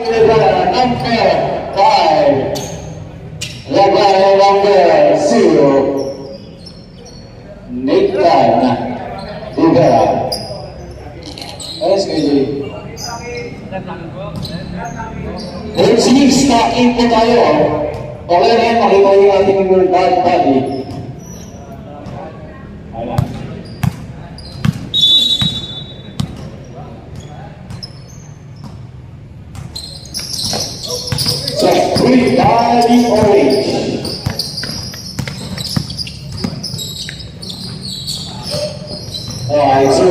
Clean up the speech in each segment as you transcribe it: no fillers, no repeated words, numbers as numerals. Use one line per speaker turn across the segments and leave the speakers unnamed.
Number 5. Number 0. Nathan Rivera. Ayos kayo, Jay. Chiefs, na-in po tayo. Okay na yan, makita yung ating bad body. Ayan. So, green body orange. Alright, so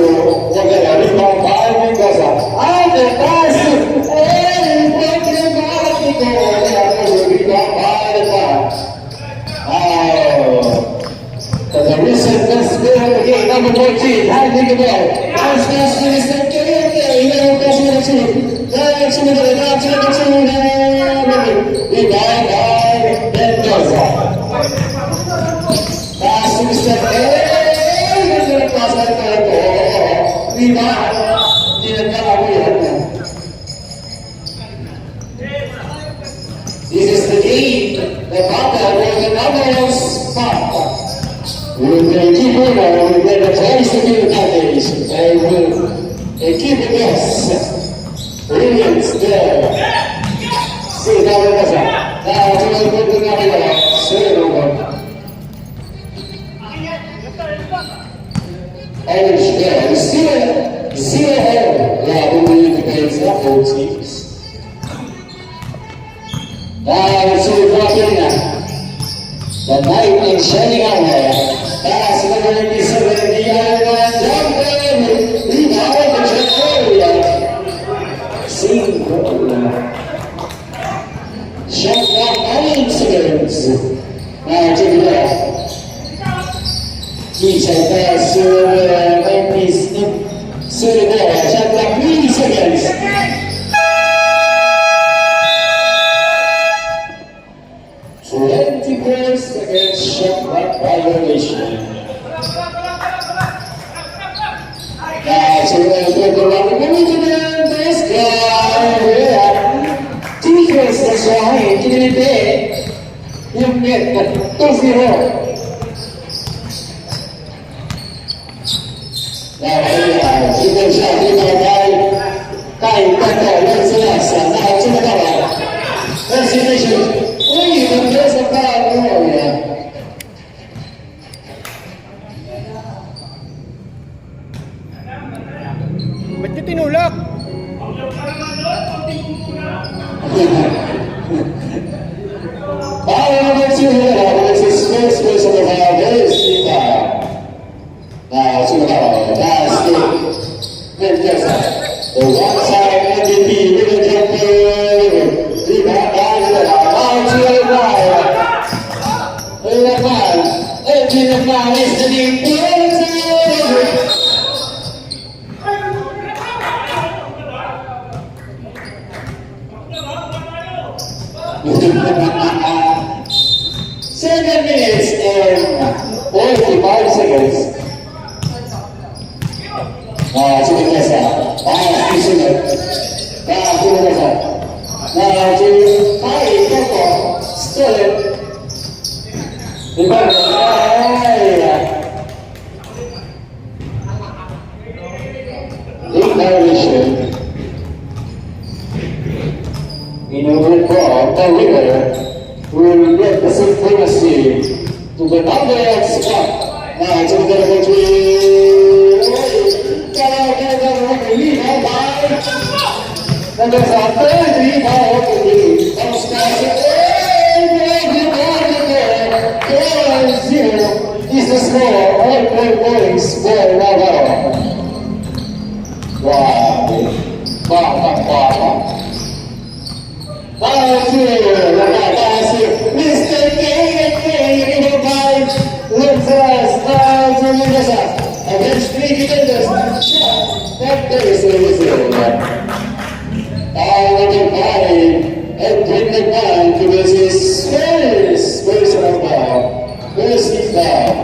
we're gonna rebound by Mendoza. And the pass, and break the ball, rebound by the pass. The recent best player of the game, number 14, handling the ball. Pass, Mr. Kennedy, rebound by Mendoza. Pass to Mr. Kennedy. This is the game. The battle will another spot. With the keep winner, we get a chance to do the damage. And will keep the best. Brilliant there. See, now it does that. Now, we'll put the number. Straight over. Irish there. Zero error. Yeah, we need to pay that for teams. So we're walking the night is shining out there. That's the way we said the other jump in. We have the area. See, shut down 9 seconds. Now take it off. Each of us shut down 3 seconds. 24 seconds shot clock violation. So we're going to run the this guy. Defense, that's why. Get it there. You get 2-0. Kita siya, kita tayo yan sila sa lahat sila ka ba? Vaccination. Uy, maganda sa paro yan.
Ba't niyo tinulak?
Para naman siya, this is first place of the round, is Sita. That's the Mendoza. The one side MVP with a jumper. Rebound by the line to the wire. The man, empty the man is the Mendoza. Seven minutes and 45 seconds. Cukup biasa. Isunat. Cukup biasa. Baik, pokok. Stolen. Declaration. In order for the winner will get the supremacy to the number of spot. Cukup biasa. And there's a third rebound of the league. Is the score. All 4 points for Navarro. Wow. Mr. King, let's start against 3 defenders. That is and bring the ball to this first of ball. First is down.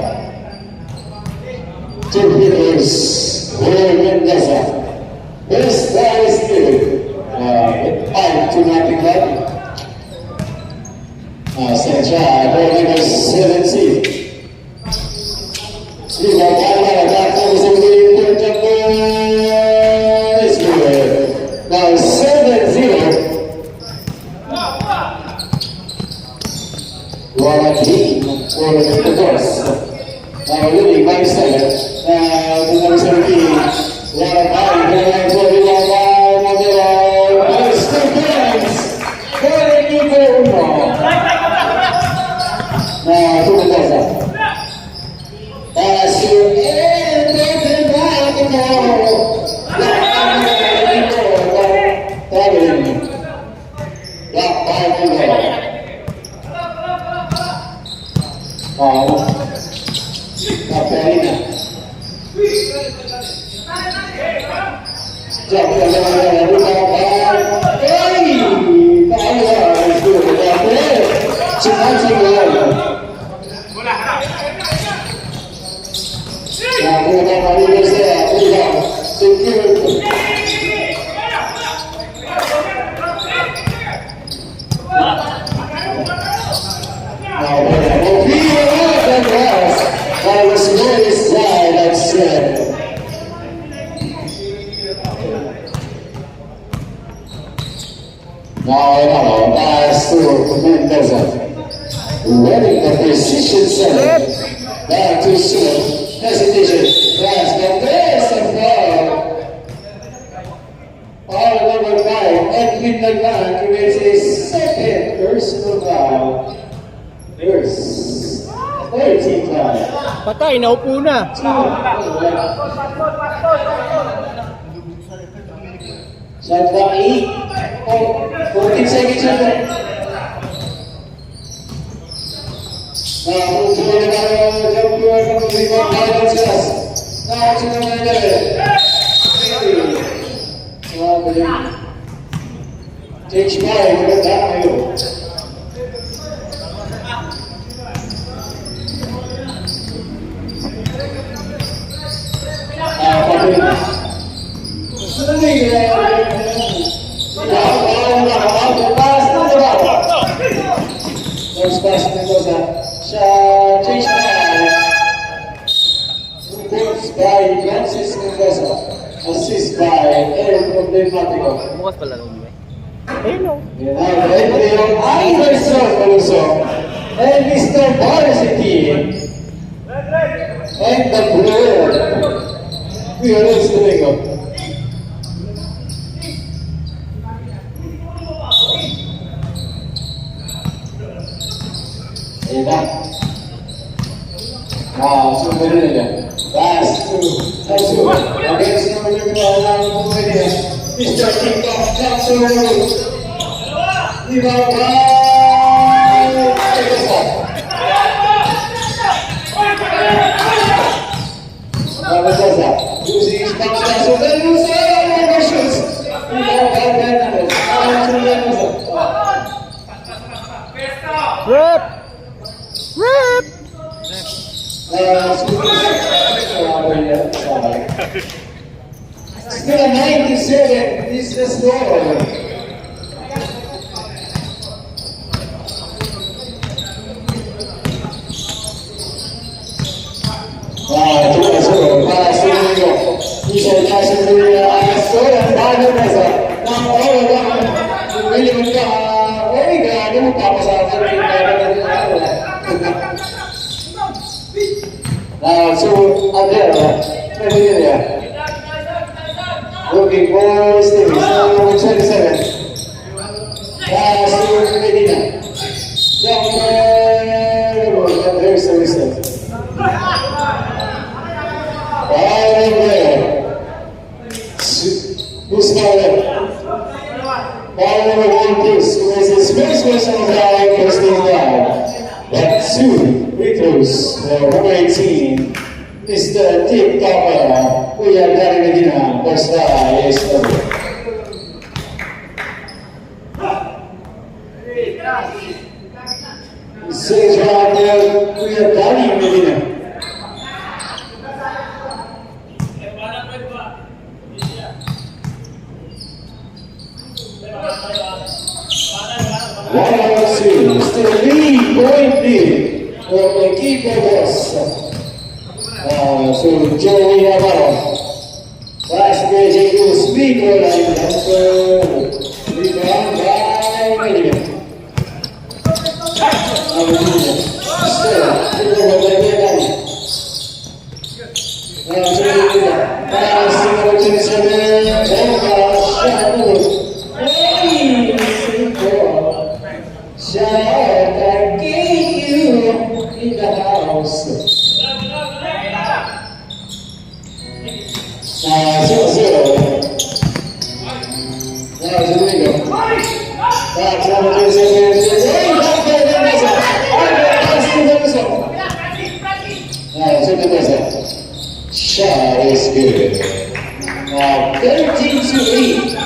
2 hitters for Mendoza. First ball is good. 5 to nothing left. Central, goal number 17. Viva Palma, that comes in the third goal. It's good. Now 7-0. Joaquin for the course. Now leading by 7. The number 17. Joaquin for the Montero. There's 2 points for the equipo 1. Now to the Gaza. As you enter the back Catarina. I was very sad, I said. Now, pass to Mendoza. Winning the precision center. Back to Sue. Hesitation. Pass the best of all. All number 5, Edwin Naglan creates a second personal foul. There's 13 foul.
Patay, naupo na.
Shot clock 8. 14 seconds left. Now, move to the jump to the rebound by Gonzalez. Now to the middle. Takes 5 to the down. First pass Mendoza. Change by 2 points by Francis Mendoza. Assist by Eric Problematico.
Bukas pala nung ayun o.
Anderson Caruso and Mr. Varsity and the player. We are listening up. Super nila. Pass to Tasu. Against number 2, Mr. Tito Tasu. Ibaba. Mendoza using his bounce pass over the shoots.
Rip! Rip!
Still a 97 is the score. Looking for Stevens, number 27. Pass to Medina. There's the reset. Right there. Who's smiling? Ball number 1, Bruce, who is his first personal foul, Christine Down. But 2 free throws for number 18, Mr. Tip Topper. We are Gary Medina. First guy is over. Six round there, we are Gary Medina. 1-2, still lead, point lead for the keeper boss. So Joey Navarro. Last page to speaker line number rebound by Benjamin. Still, shot is good. 13-8.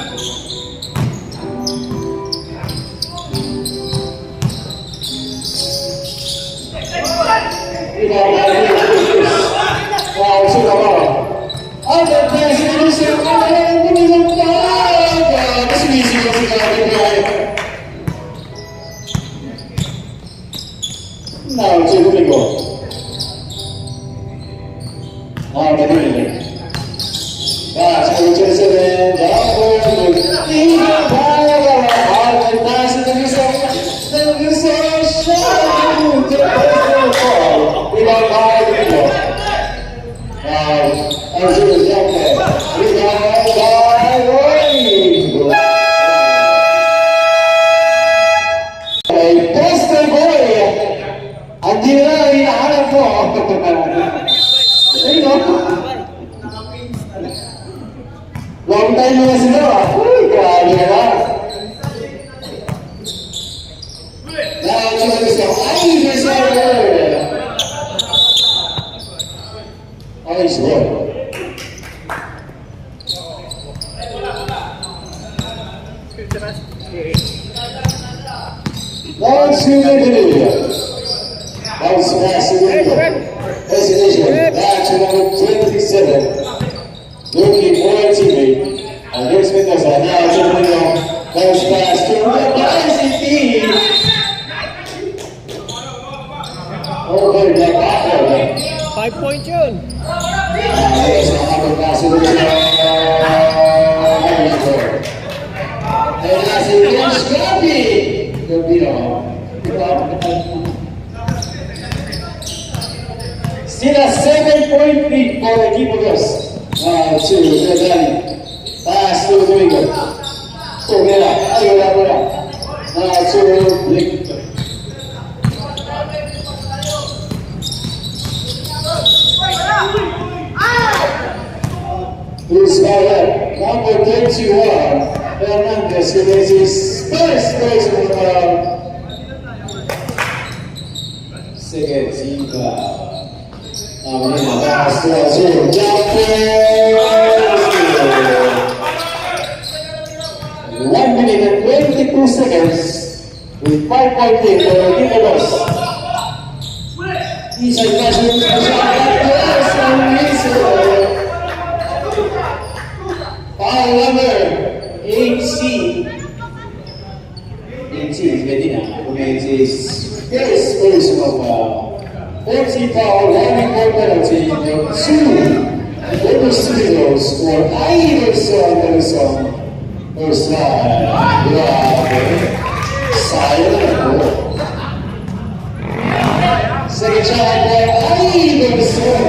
Now to Domingo. That's going to seven. Long time na sila. Uy, grabe ka na. Now, choose the Irish word. Irish word. Now, to the video. Bounce pass to the video. Hesitation. Back to number 27. Looking for a teammate. And here's Mendoza. Now to the middle. Bounce pass to the rising team. Over the back of it.
5 point yun.
There's a hundred pass to the middle. And that's it. It's Scrappy. The middle. Still a 7-point lead for the Equipos. To the Dani. Pass to Domingo. To Mera. Ayuda. To Blake. Who's number 21. Hernandez, who is his first place in the round. Second team. Pass to Azul. Jumper. 1 minute and 22 seconds with 5-point lead for the Equipos. Inside pass to foul number 8C. 8C is Medina, who makes his first personal foul. 40 foul, 1 more penalty, and 2 over studios for Iverson. First line, silent. Second shot by Iverson.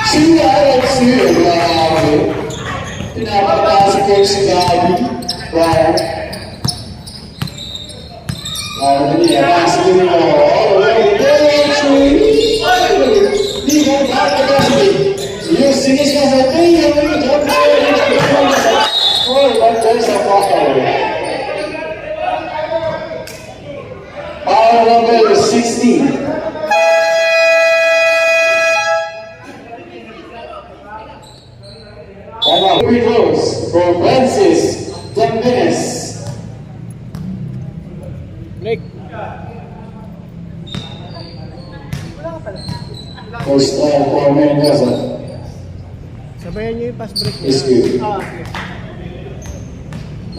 2 out of 2. Pinapataas si Coach Gabi. Brian. Niya, pass to the ball. Di ba nakakagabi? Yung sinis ka sa tayo. Oh, there's a foul. Foul number 16. Free throws for Francis Jimenez.
Blake.
First time for Mendoza.
Sabayan niyo yung pass break niya.
Is good.
Okay.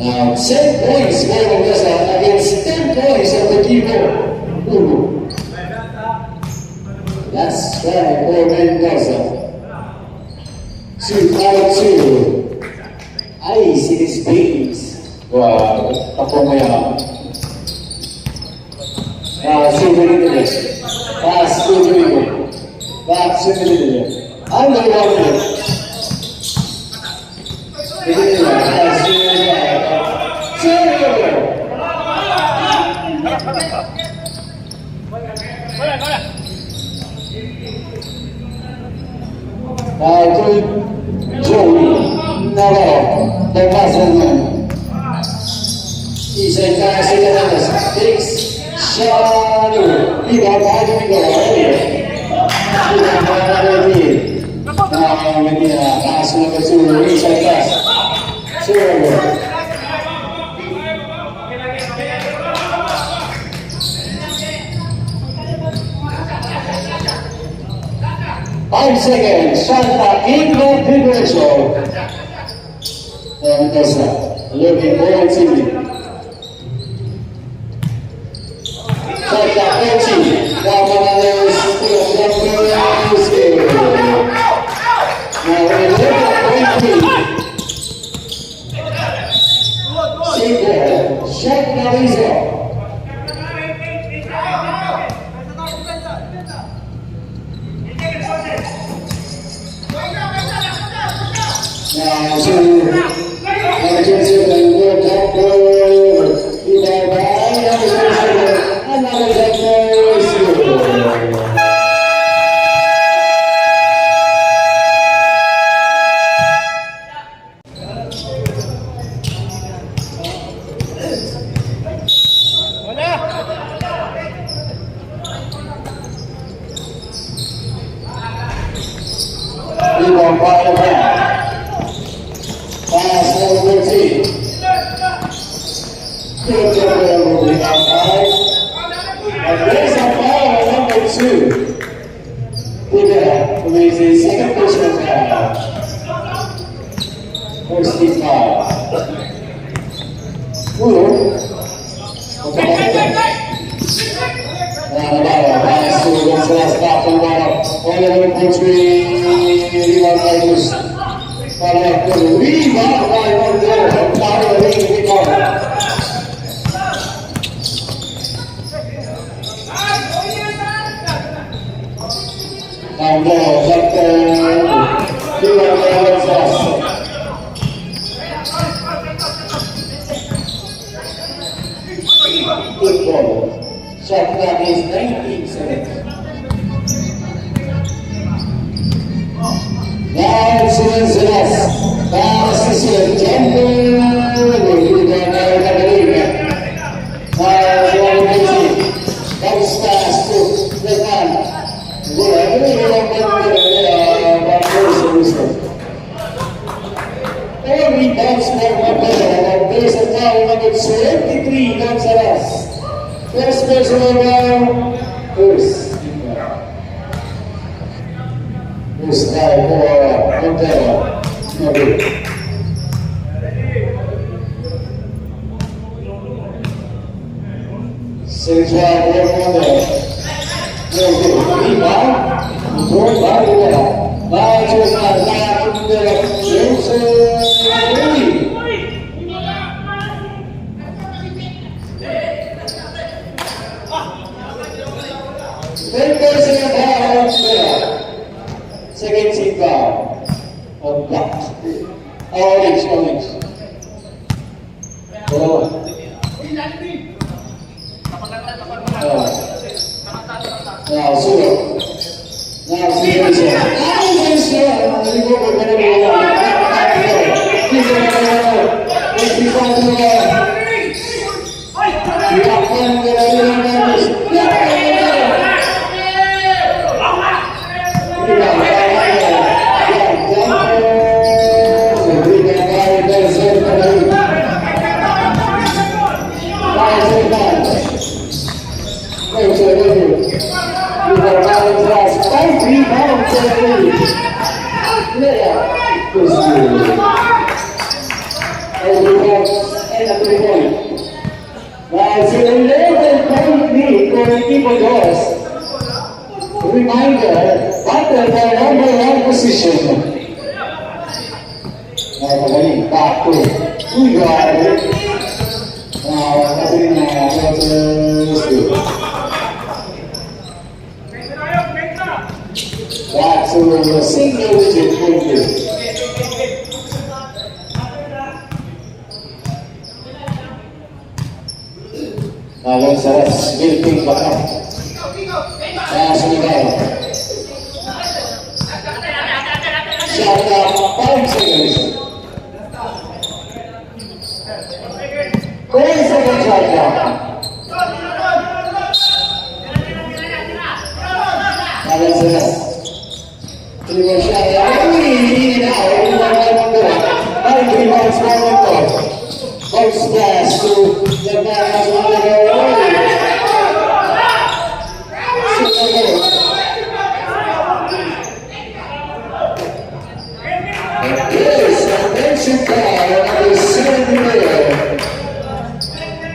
Now, 10 points for Mendoza against 10 points of the keeper, Ugo. That's right for Mendoza. 2-5-2. Ice in his veins. Wow, ako mo yan. Sumunod pass to the middle. Back to the middle. Under one minute. Pass to the middle. Good Joey Navarro. The pass on him. He's a pass in the hands. Six. Shalu. Liga bago ni Gawain. Liga bago ni. Medina pass number 2. Richard pass. Sure. 5 seconds, Shanta in the differential. Mendoza looking very timid. Shanta 40. Now Fernandez still numbers. Now we look at 23. Single, Shanta Rizzo. Now to emergency and work up pass number 13. Good job, moving outside. And there's a foul number 2. Buddha, who is the second personal foul. First team foul. Pass to Gonzalez, back to Rana. All the way country, Rival Tigers. Rebound by one goal. Power leading the goal. Down goal, but good goal. Shot clock is 19 seconds. Now it's Gonzalez. Pass is a jumper. Comes pass to the man. Every bounce back of the there's a foul number 23 Gonzalez. First personal foul. First foul for Montero. No good. Central Montero. No good. Rebound. Thrown by Montero. Now just not back to the Joseph. Second team foul. On block. Orange. Oh. Now, Zero. goals. Reminder, battle for number 1 position. Magaling, back to Ugar. Magaling na that's a single digit point. Alam sa building pa ka. Sumigaw. Shot up, 5 seconds. 10 seconds shot up. Alam sa Triple shot. Now, 9 rebounds for Monto. Post pass to the pass on the Yes, attention foul on the 7th player.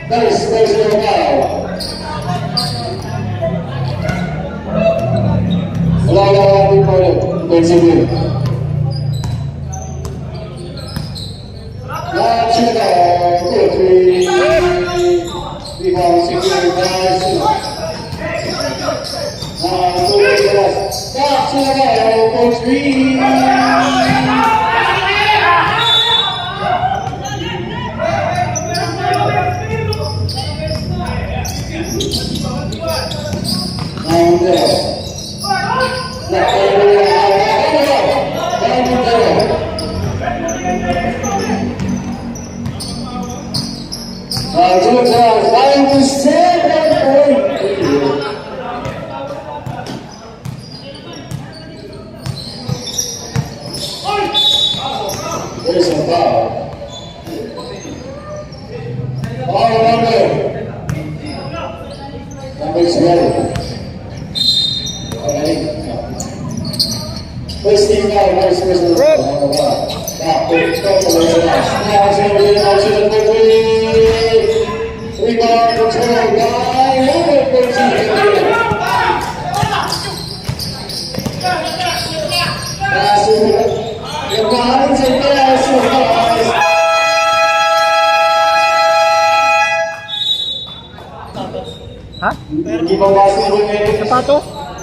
That is personal foul. Wala po ulit. Benjamin. Check out, 3 rebound security guys. Stop, check out, coach Green. Down there. Georgia, 5 to 7 point. There's a foul. Foul number 12. First team foul, vice president. Rebound control by Robert Bertini.
Ha?
Hindi ba basketball ngayon?
Sapato?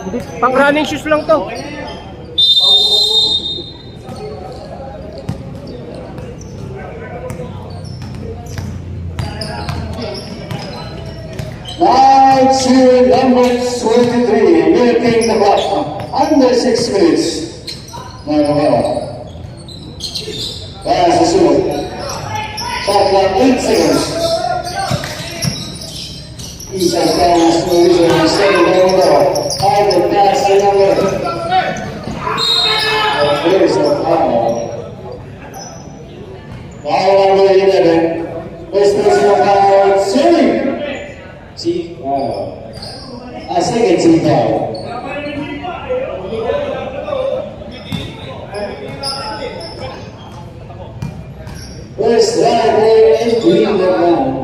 Hindi, pang running shoes lang to.
Now to number 23, milking the clock under 6 minutes. Pass the shoot. Shot clock 8 seconds. Isa pass to Rizzo, second over. Out the pass to number. There's a foul. Foul number 11. First personal foul, Siri. Second team foul. First driver and green the ground.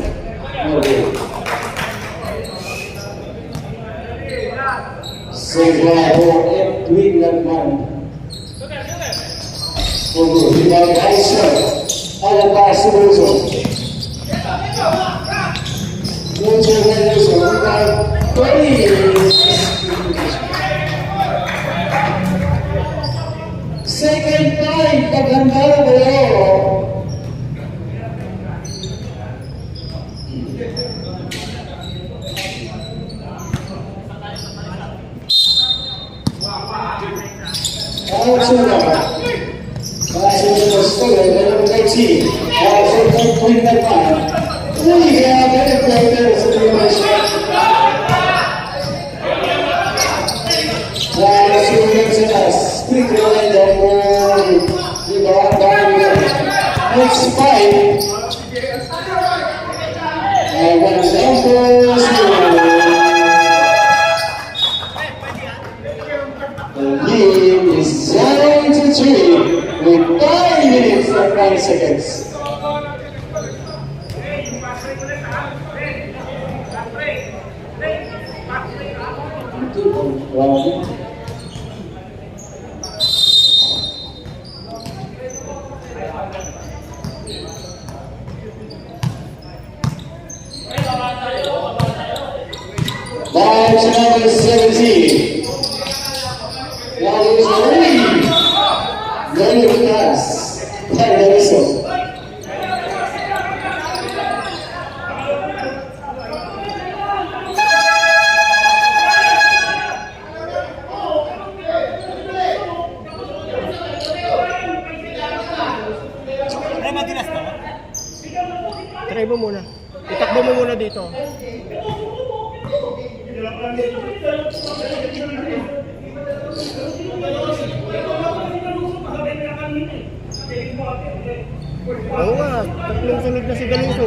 Second driver and green the ground. Rebound Aisha. All pass to Rizzo. Second time, pagandala mo yun. Next fight, the game is 0-3 with 5 minutes and 9 seconds. Round. Match number 17. Now there's a lead. Yellow pass. Final whistle.
Try mo muna. Itakbo mo muna dito. Oo nga, tatlong sunod na si Galuso.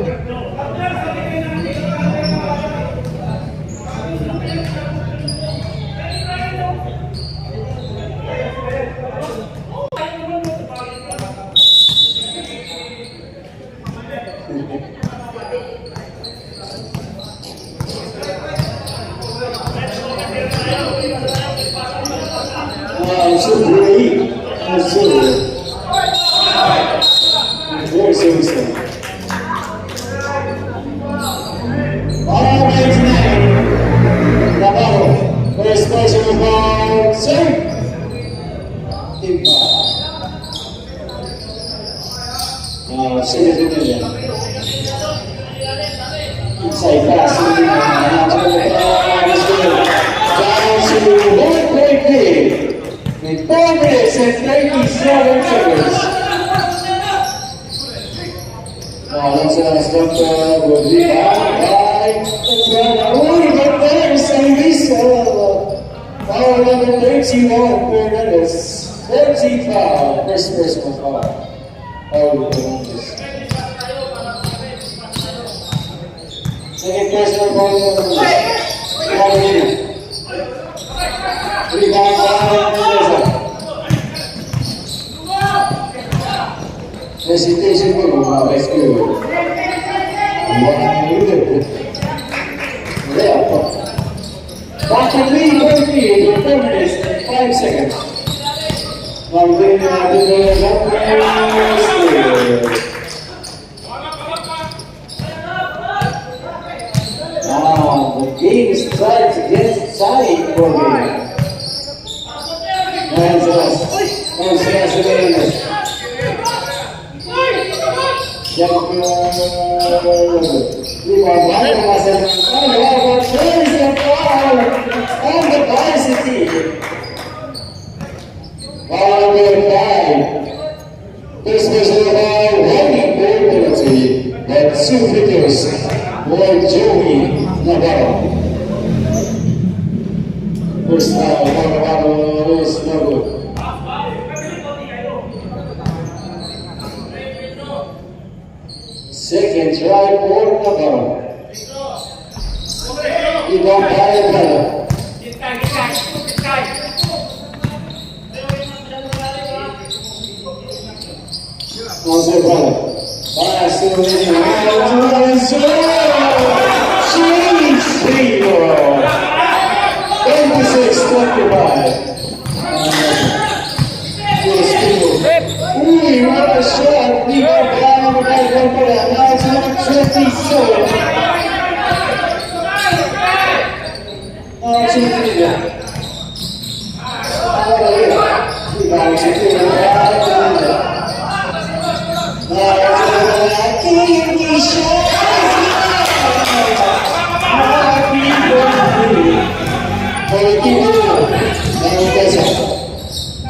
So great. That's so good. Very seriously. All right, tonight. Navarro. First person of all, sir. Timpa. Second division. Inside pass. Down to 1-point lead. With 4 minutes and 37 seconds. Now let's stop will be back by but there's foul number 31 Fernandez. 14 foul. First personal foul. Fernandez. Second personal foul. Rebound by hesitation for best goal. Back to lead 4 minutes and 5 seconds. Now bring the game starts against side for me. This was about one goal penalty and 2 figures for Joey Navarro. First time, Navarro is no good. Second try for Navarro. Ibang Navarro. Navarro. Pass to the James Taylor. 26-25. Ooh, what a shot! We got down with that one for that. Now it's number 27. Now it's we got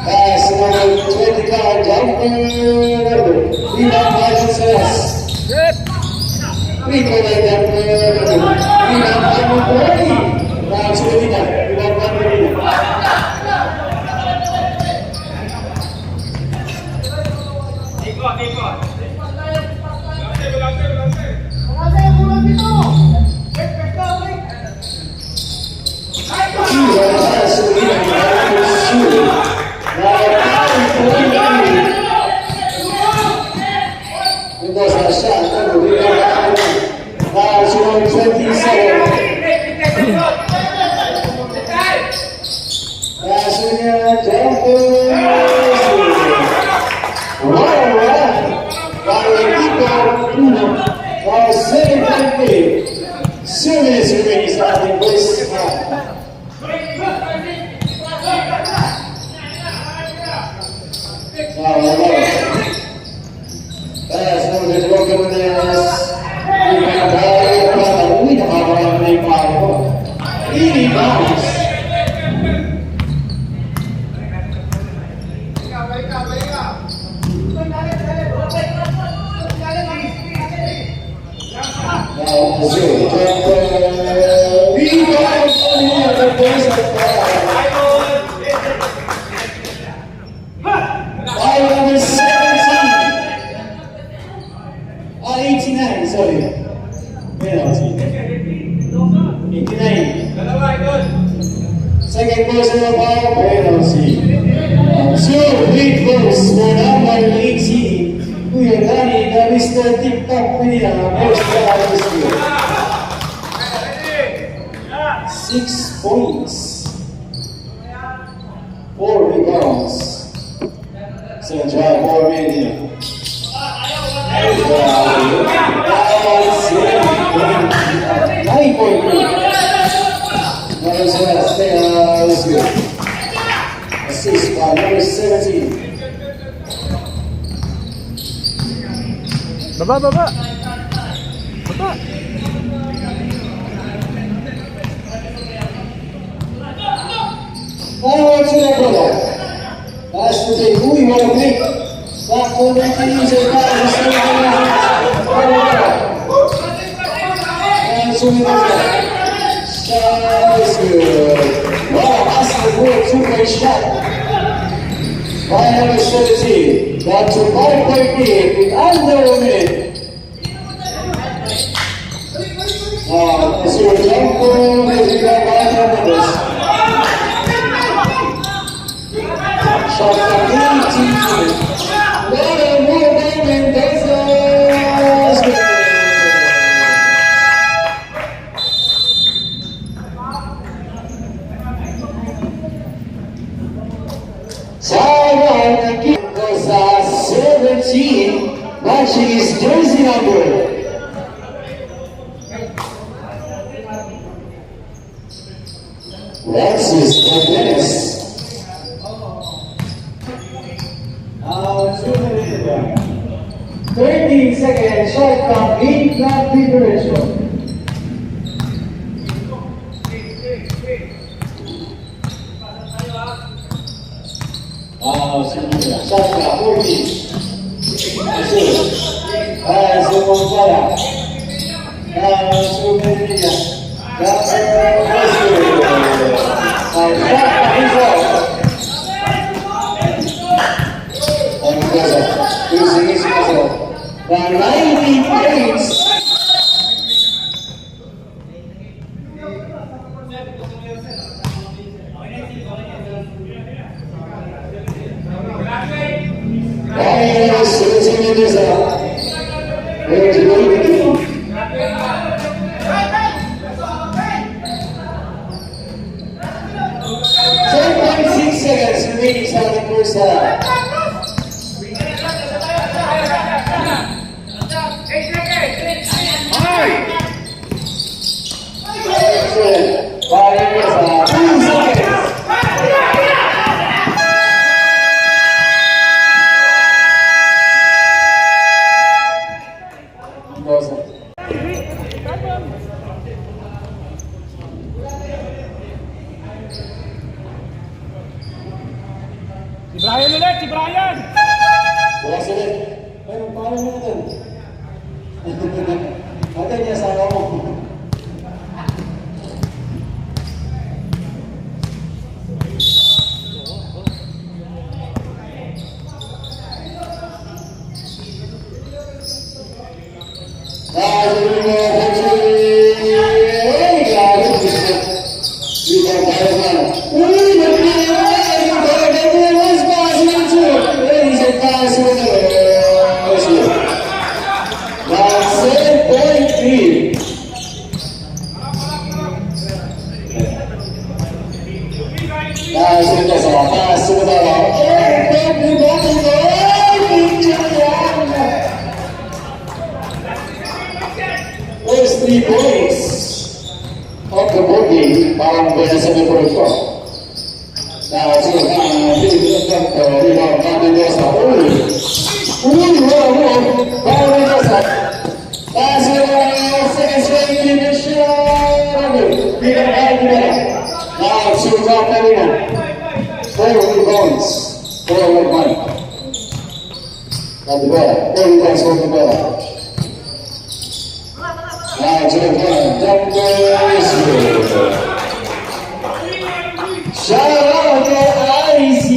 pass number 25 down we got by success. We got that we got number 30. Now it's we got 7:20. 2 minutes remaining starting first half. Pass number 12 Gomez. Uy, nakakarami na yung pare ko. Really nice. Second personal foul, penalty. Two free throws for number 18. Kuya Dani, the Mr. TikTok Pina, first try this year. 6 points. 4 rebounds. Second try for Mania. 9-point lead. Let's go. Assist by number 17.
Baba, baba. Baba.
Forward to the brother. Pass to the who you want to pick. Back to the teams and pass to the and so we Shot is good. Wow, that's the good two-point shot. By number 17. That's a 5-point lead with under a minute. As you jump for as you got by numbers. Shot from 18. What a move by Mendoza. Was 17, matching his jersey number. Alexis Martinez. 13 seconds, shot clock, 8-clock differential. Shot clock, 14. Zumontala. Sumedina. By 19 points. Remaining starting first half.
Si Brian ulit, si Brian!
Bukas ulit. Ay, paano mo natin? Natin niya sa ako mo. Andrea, 30 points for Andrea. Now to the point, Denver Smith. Shout out to IC.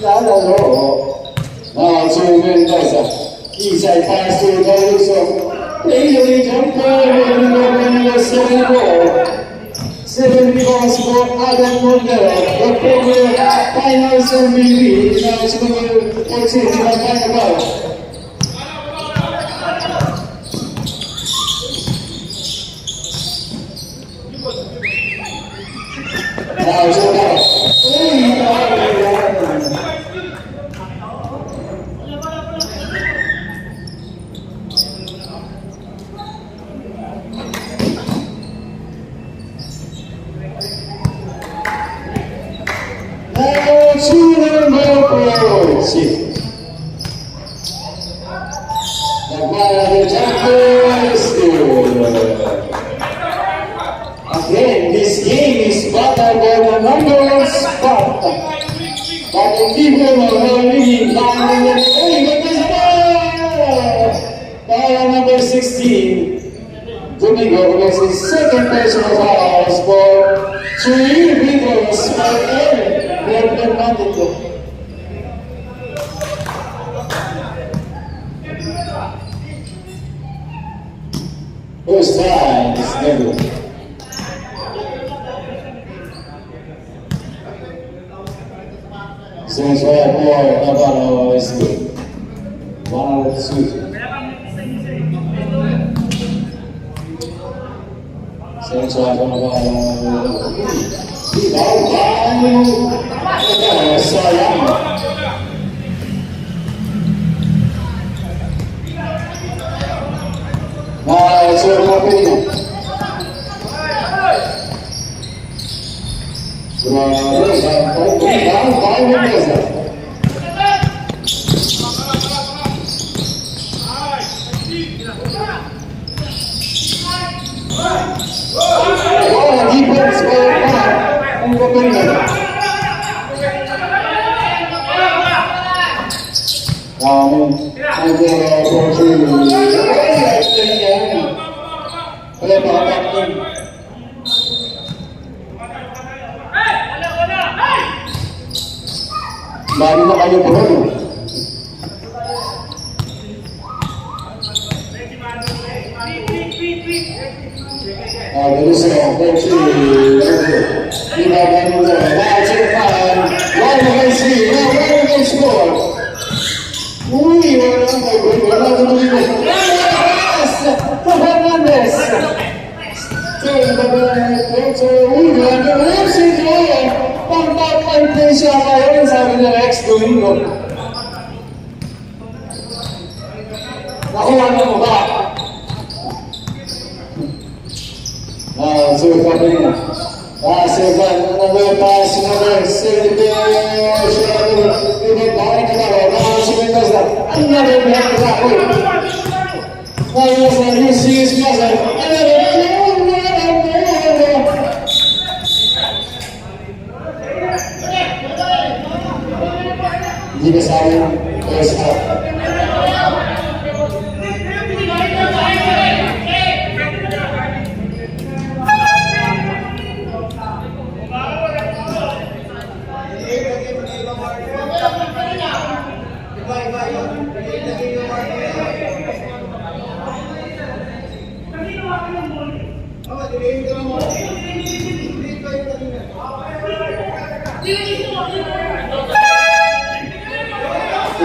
Now to Mendoza. Eastside pass to Caruso. Play jumper, 7 rebounds for Adam Montero. The former finals MVP. Now it's number 14, Ivan Pangabal. Now it's again, this game is battled by the numbers, but the people are really lying in the way. But there's a ball! Ball number 16. Domingo who makes his second personal fouls for 3 meters for Aaron. They're not first time is never. Since we have more Navarro is good. 102. Since we have Navarro. Sayang. Now it's your opinion. Baru na kayo po. Dali sa coach. Ibaban mo na. Magic man. One against three. Now one against four. Uy, wala na kayo. Wala na kayo. Yes! Fernandez! Uy, wala na kayo. Sige. Pagpapantay siya ngayon, sabi ng ex Domingo. Nakuha na mo ba? Surfa pa rin. Surfa. Another pass. Another save. Ibabalik na ba? Si Mendoza. Another block na ako. Ngayon sa UCS Plaza. Hindi ka sa akin, first half.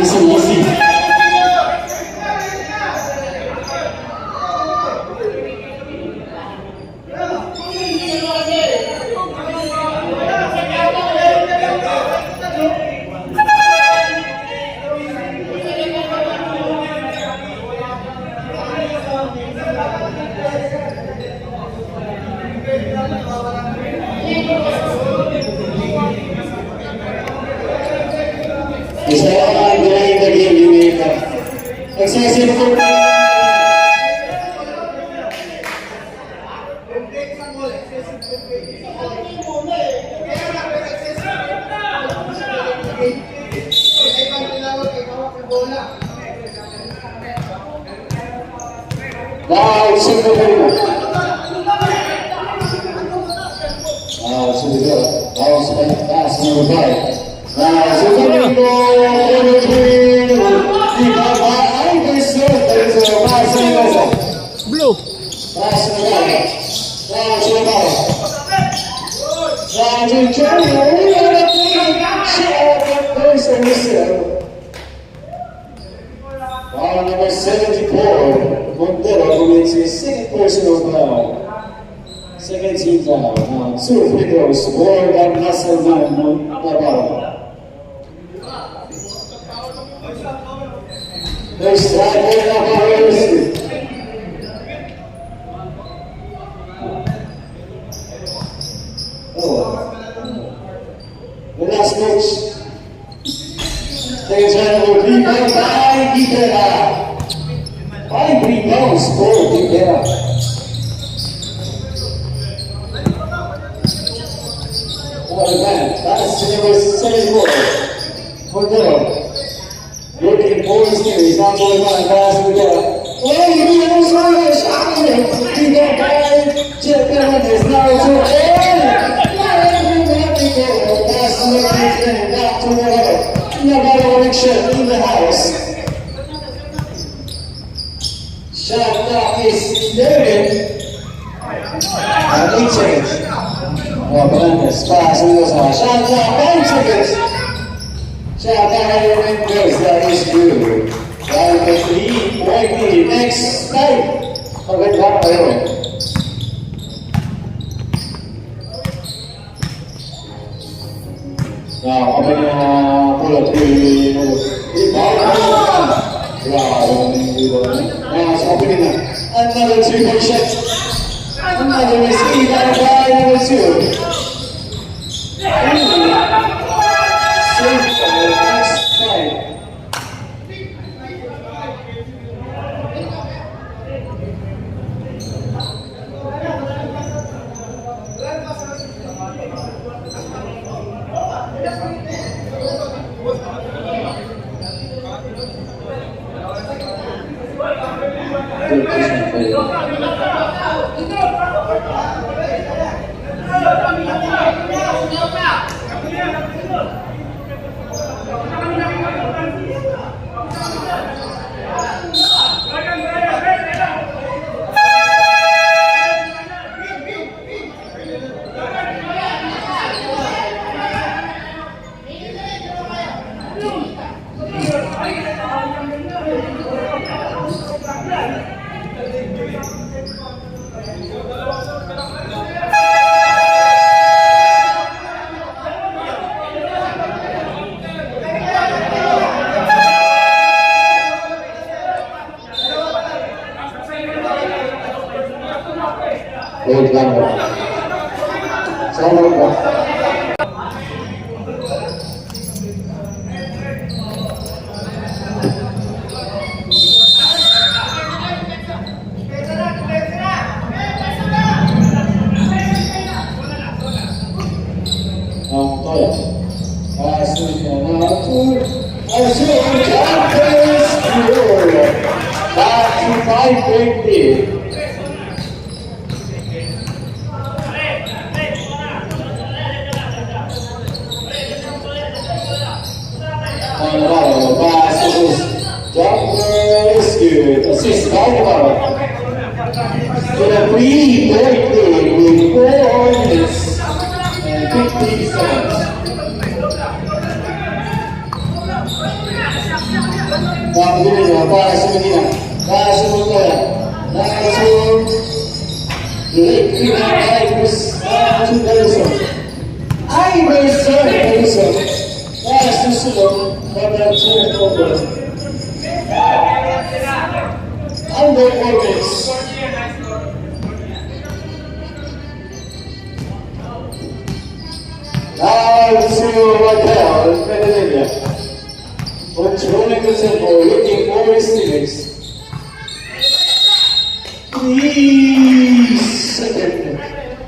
Easy. Isa lang during the game, you make excessive football. Now it's in the middle. Now it's in the middle. Now it's pass number 5. Now it's in the middle.
Blue.
Pass in the middle. Now it's in the middle. Now to carry number 74, Montero commits his second personal foul. Second team foul. Now, 2 free throws. Scored by Nasser Navarro. Next strike for Navarro. The last match. There's another rebound by Guerra. 5 rebounds for Guerra. What a man. That's number 74. Montero. Looking for his team. He's not going on. Pass to Guerra. Oh, he almost got a shot. He got by Jeff Hernandez. Now to pass to the back to Montero. Navarro connection in the house. Shot clock is 11. And 8 seconds. Hernandez pass and goes on. Shot clock 9 seconds. Shot clock goes. That is good. That is 3-point lead. Next time. Okay, one by one. Now, open pull up the now it's opening up. Another 3-point shot. Another receive by number 2. Safe for the next time. Hold number. Back to 5-point lead. Assist by Navarro. To the 3-point lead with 4 minutes and 15 seconds. Para sa Medina. Para sa Montoya. Para sa Iverson. Para sa Sulong. Para sa Sulong. Under 4 minutes. Now to Raquel in Medellin. Controlling the tempo, looking for his teammates. 3-second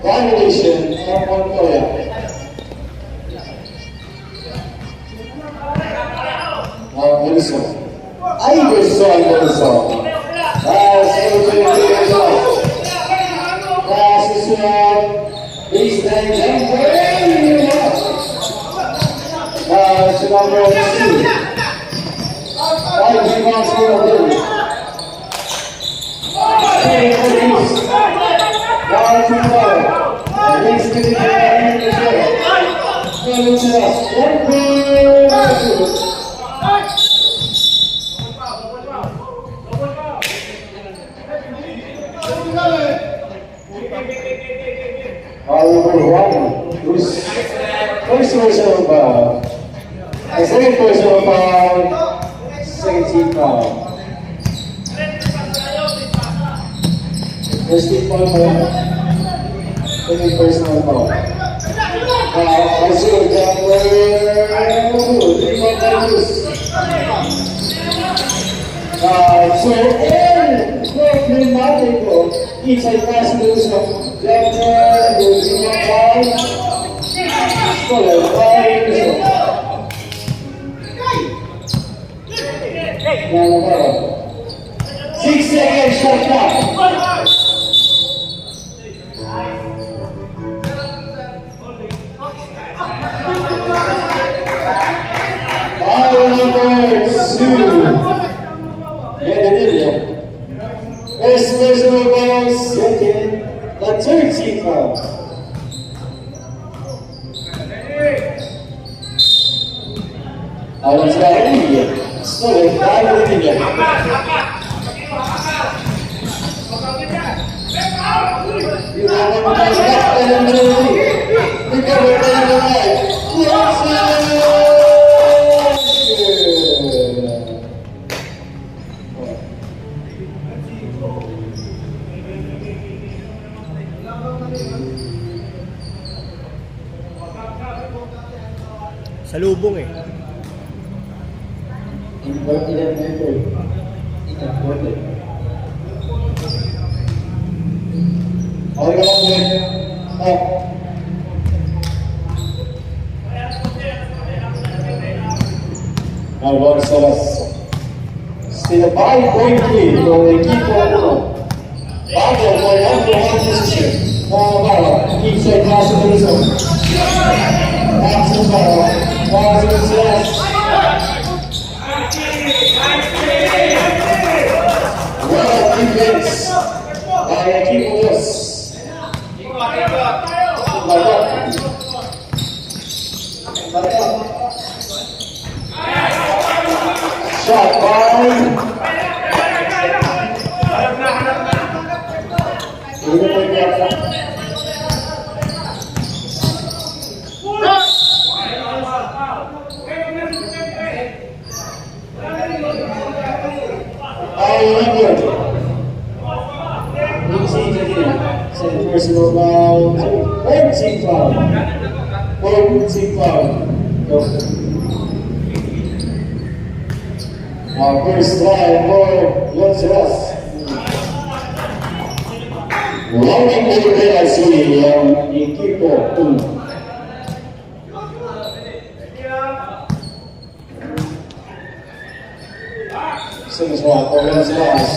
violation of Montoya. Now Iverson. and gentlemen, to number 2. 5 rebounds for the Bills. 1 to 4. Against the Going to us. 1 point. Number 1, who's first person of second person of second team foul. First team foul, second person of foul. Also, each side pass moves of Jumper, losing one ball. Stolen ball. 6 seconds shot clock. First personal foul, second, the third team foul. Ahora será la línea. Stolen, va la línea. You have one time left and then recover by the right.
Salubong eh.
Inverted method. Inverted. All around there. Up. Now Lord Salas. Still a 5-point lead for the keeper. Battle for number 1 position. Bala, inside pass to the zone. Pass to Bala. Pass to Salas. Well defense by the keepers. Shot by personal foul, 14 foul. 14 foul. Our first time for Longeras. Loading the penalty yang equipo 1. Sensual for Longeras.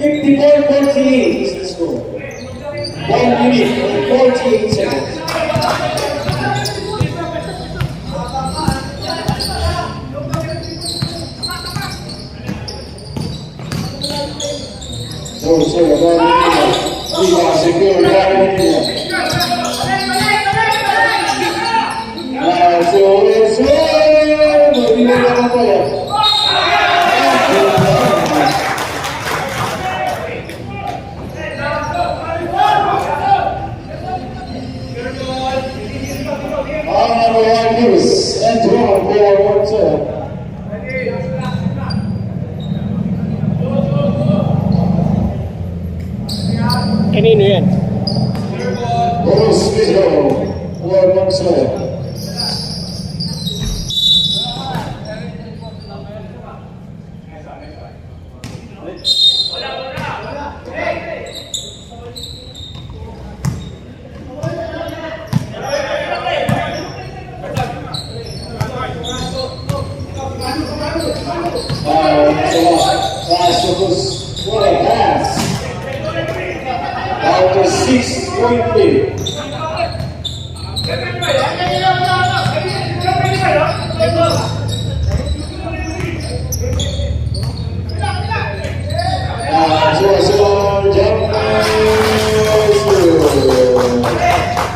54-48 is the score. 1 minute and 48 seconds. Don't say about it. We are secure right in here. So it's we don't have a player. And draw for 1 turn.
Kanino yan?
Boros Vito for 1 turn. What a pass. After 6 point lead.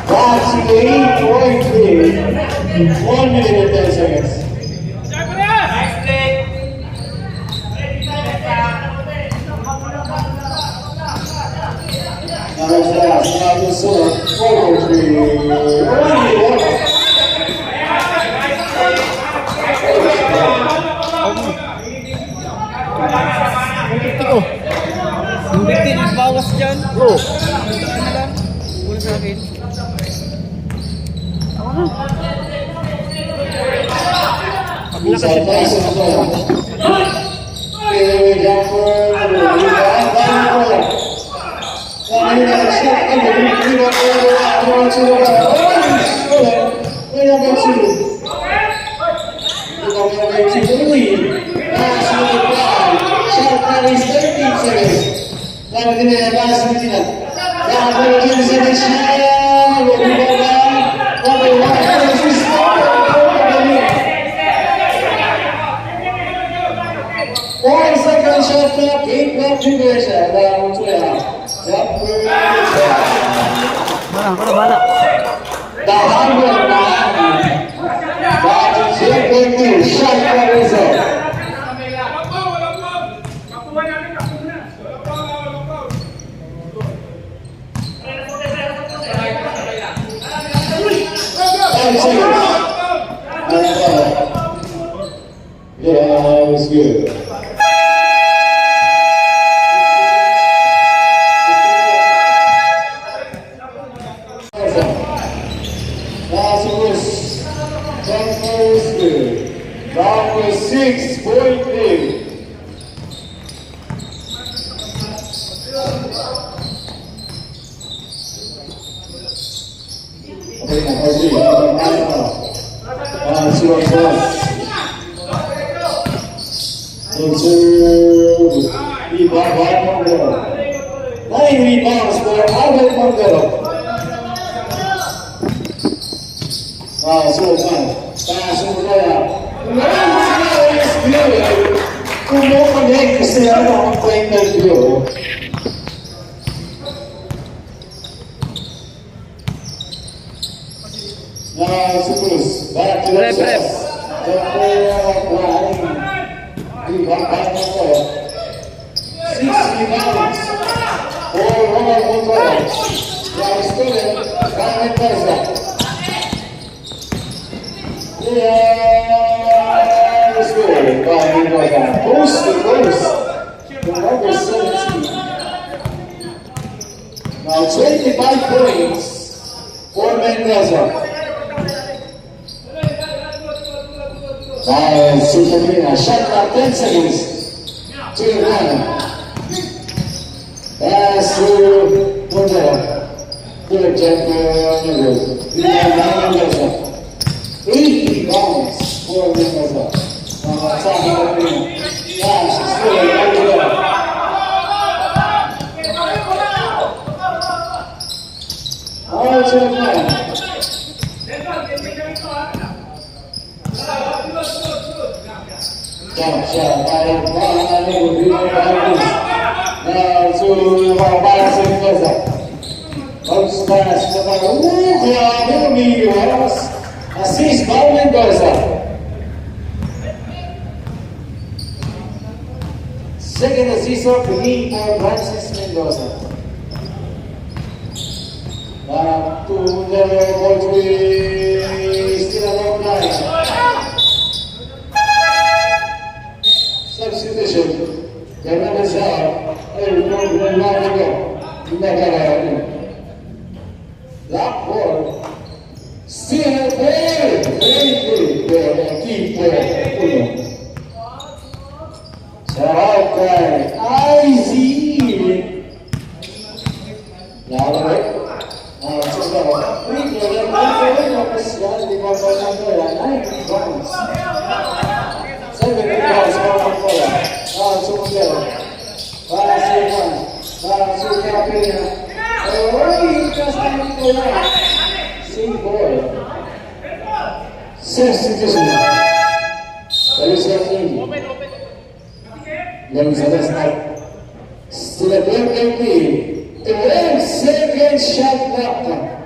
That's 8-point lead. 1 minute and 10 seconds.
Tiko.
Hindi bawas dyan.
Oo.
Ano lang? Mula sa akin.
Pag nakasit
One second shot clock, 8 left to go.
Bala.
The Harvard man, that is 8.2 shot clock result. Yeah, that was good. That was 6.8. Nine rebounds for Albert Montero. So fun. Kung mo connect kasi ang point of view. Now, suppose, back to the
Prep.
Six rebounds for Robert Montero. Now, student, Ryan Perza. Yeah, let's go. Coast to coast. Number 17. Now 25 points for Mendoza. Now Supermina shot clock 10 seconds. 2-1. Pass to Montero. Good check Mendoza. 8 rebounds for Mendoza. Assist by Mendoza. Second assist of the game for Francis Mendoza. To the ball to be still a long line. Substitution. Fernandez out. Black ball. Still there. Very good. Keep there. Sarap kay IZ. Lalo Para Same ball. Substitution. There is nothing. Then it's a start. Still a great game. The 1 second shot clock.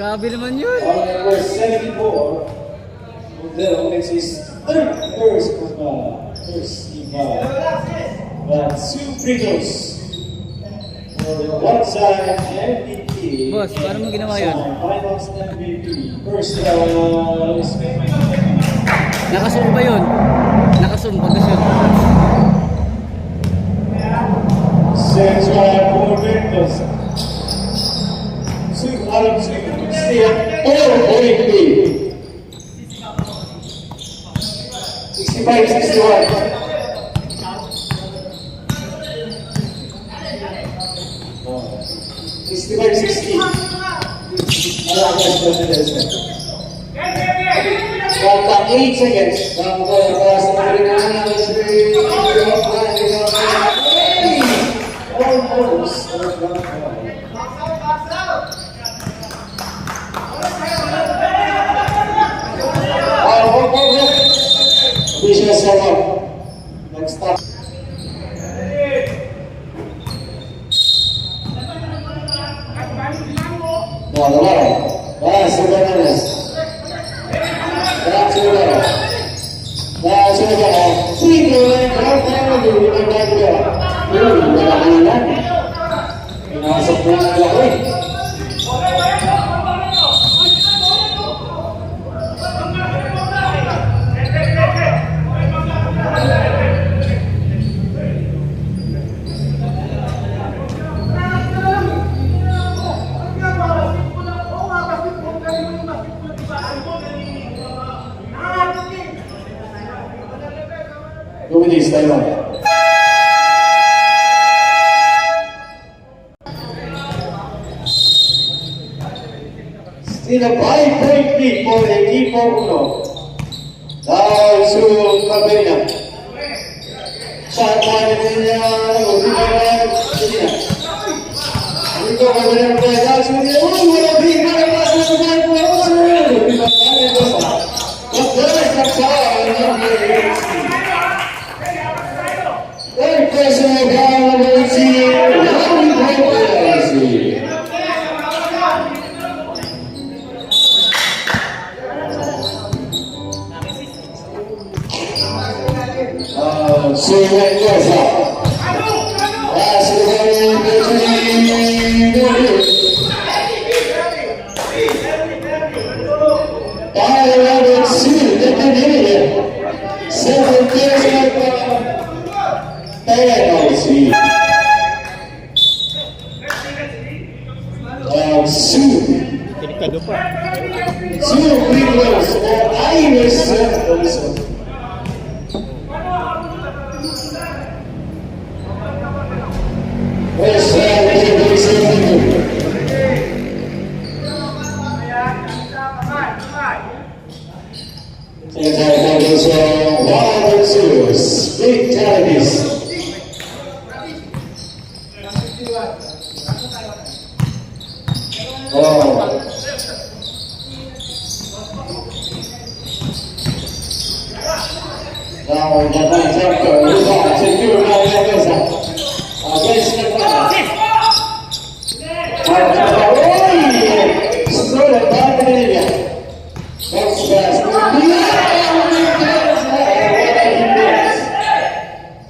Grabe naman yun.
Number 74, Modelo makes his third but two free for the one-time MVP.
Boss, paano mo ginawa yun?
Finals MVP. First,
Nakasum ba yun? Nakasum, pagkasyon.
Central Correctos. Two out of two. Still, 65-61. 65-60. Got 8 seconds. Next stop. No, the bottom. That's the bananas. That's the bottom. That's the bottom. See, the line, right there, you will not do that. You will not do that. Pinasok mo na lang eh. Look at this, Taiwan. Still a 5-point lead for the equipo 1. Down to Cabena. Shot point niya, Dito Cabena play down to the wala big para pass to the
Delikado pa.
Two free throws for Irish also. Big challenges. Now, the man jumper is on secure by Mendoza. Against the corner. Stolen by Benevia. Next pass.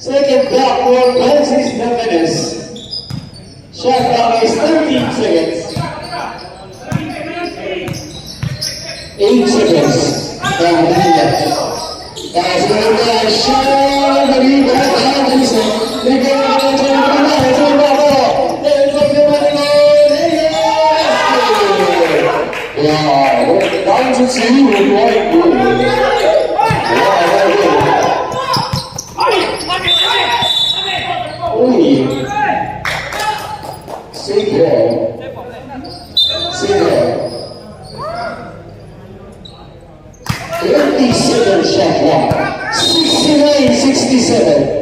Second block for Francis Jimenez. Shot clock is 13 seconds. 8 seconds. From Benevia. Guys, we're going to show the people how to do it. They're going to two with white blue. Single. 50-second shot clock. 69-67.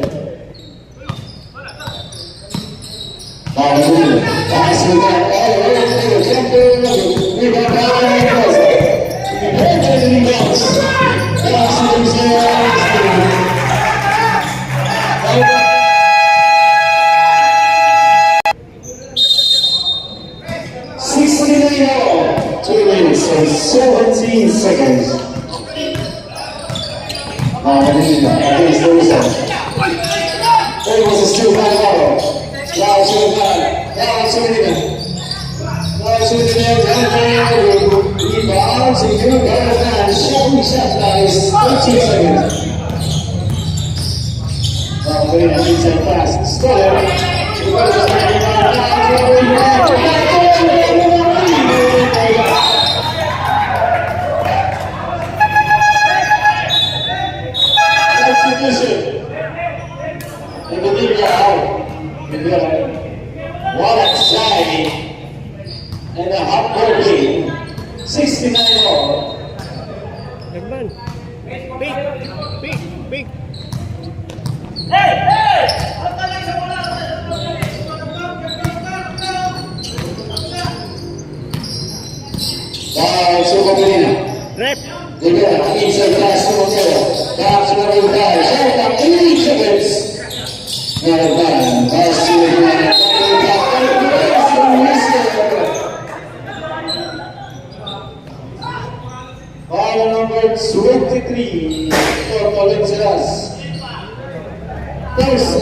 Passing that all the way to the center. We got Rebounds. All. 2 minutes and 17 seconds. Against the result. It was a still by ball. Now to the back. Now to the end. Now to the end. Rebounds and good ball man. Shot guys. 13 seconds. Now waiting on inside pass. Stolen. What exciting and a hot game. 69 all.
Nagman. Big. Big. Big.
Wow, so Comelina.
Rep.
Again, inside pass to Montero. Back to the guy. Shot down 8 seconds. Not a bad. Pass to the guy. Ball number 23 for Valencias.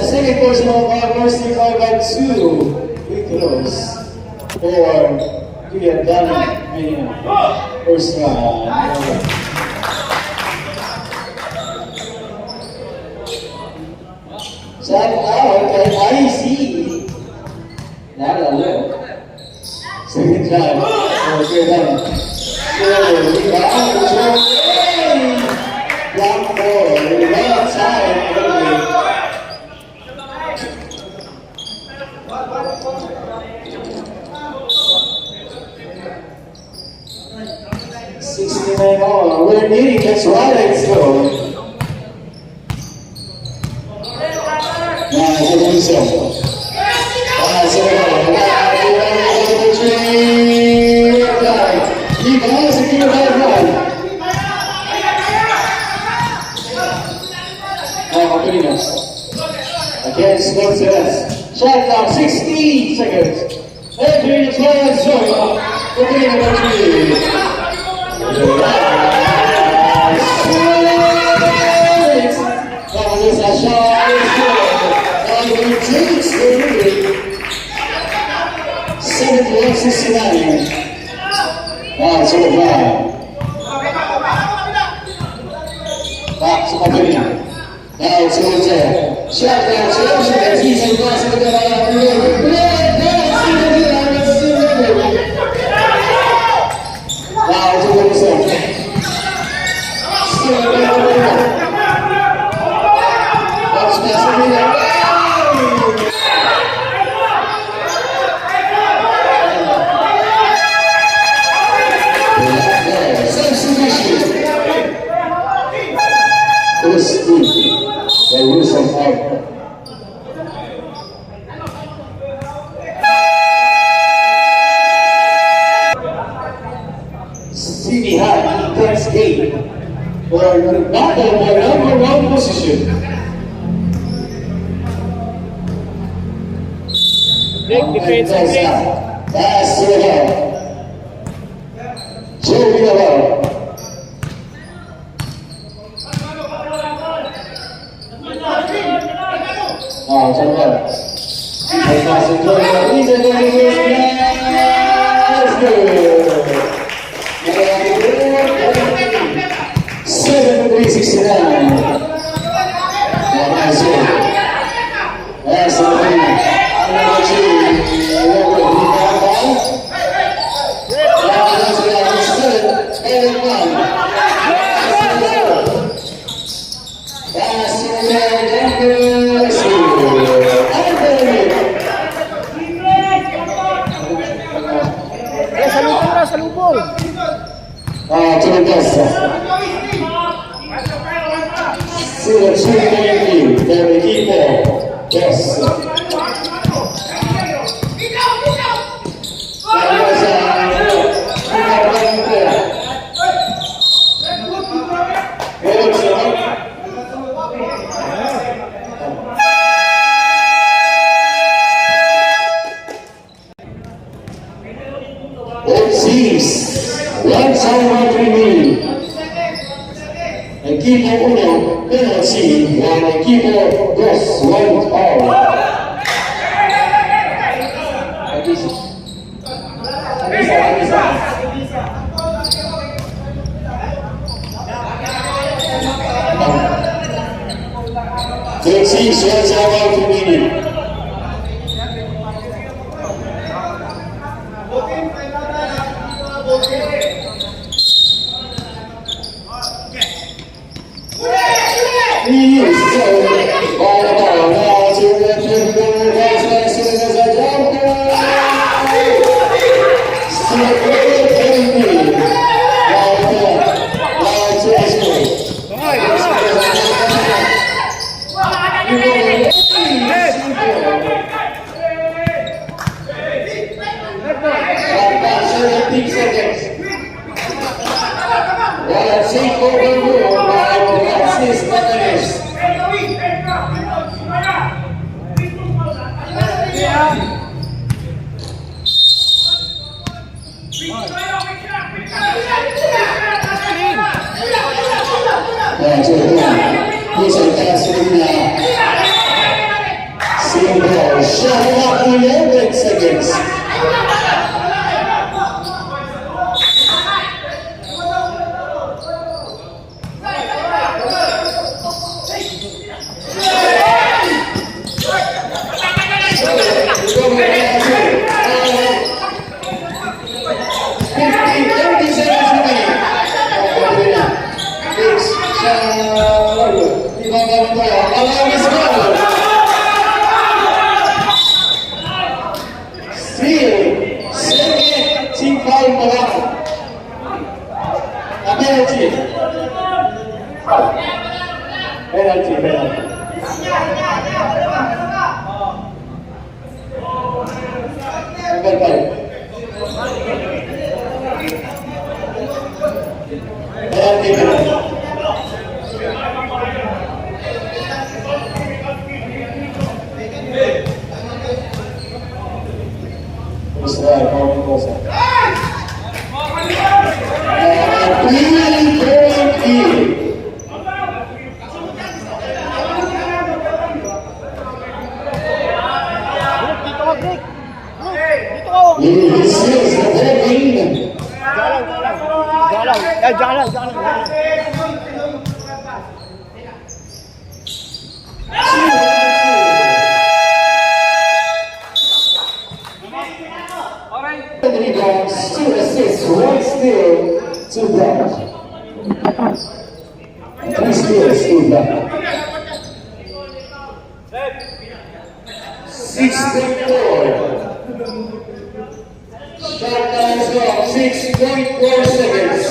Second portion of our mercy call by 2 free throws for Kuya Danny. First round. Shout out kay IC. Nalala. Second round. Okay lang. Block 4. Right side. 69 all. We're needing this right still. Now, I think so. Again, slows it us. Shot clock, 16 seconds. Entering the third zone. Opening number 3. This a shot is good. And he takes the lead. 71-69. Wow, so bad. Back to Mabina. Now it's Montero. Shot down, so he's in cross with the wow, it's a good result. Still a good result. That's Mabina. Substitution. Chris Steve. They lose some fight. City High intense game for the battle for number 1 position.
Big defense.
Pass to the ball. Joe Villalobos. Oh, it's all right. That's good. He's a good That's good. 73-69. That's it. That's the thing. Number 2. That's 7 and 1. Still a 2-point lead for the keeper. Yes. One time remaining. Equipo 1, penalty, and equipo 2, 1 foul. Six, one time remaining. Shot 11 seconds. Rebounds, 2 assists, 1 steal, 2 blocks. 3 steals, 2 blocks. 6.4. Shot time is off, 6.4 seconds.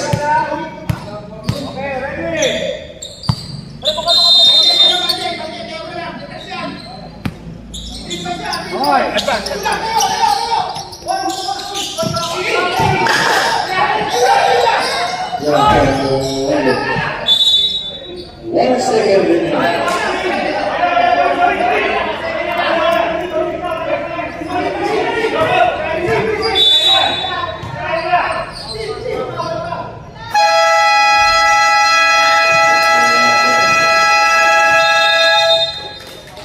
One second remaining.